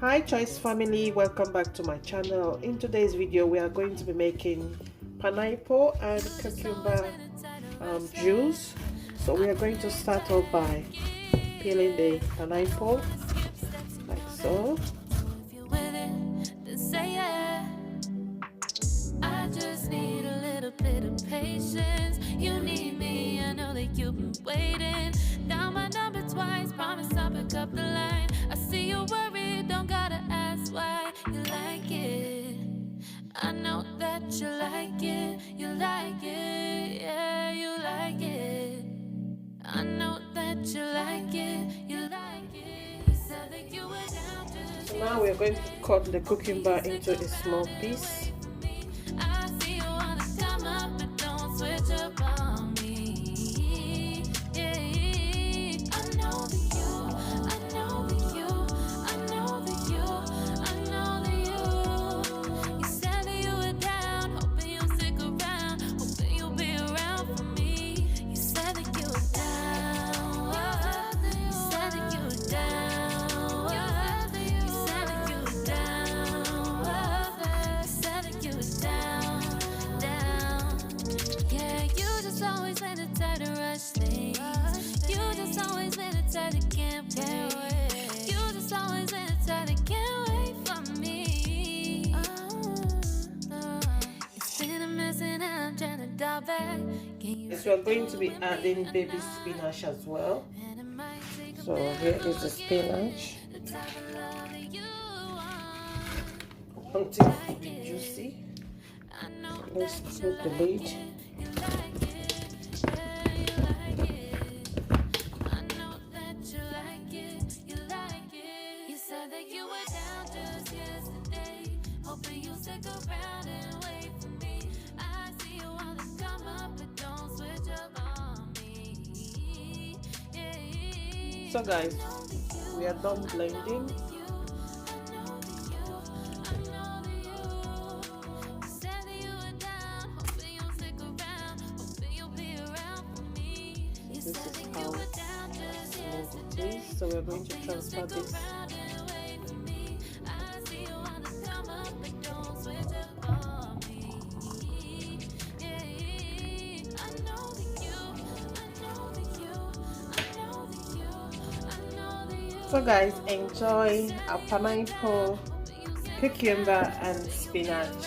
Hi Choice family, welcome back to my channel. In today's video we are going to be making pineapple and cucumber juice. So we are going to start off by peeling the pineapple like so. I just need a little bit of patience. You need me, I know that you've been waiting. Down my number twice, promise I'll pick up the line. I see you worried, don't gotta ask why. You like it, I know that you like it. You like it, yeah, you like it. I know that you like it, you like it. You said that you were down to. So now we are going to cut the cucumber into a small piece. Yes, we are going to be adding baby spinach as well. So here is the spinach. Until it be juicy. Let's put the lid. So guys, we are done blending. This is how smooth it is. So we are going to transfer this. So guys, enjoy our pineapple, cucumber and spinach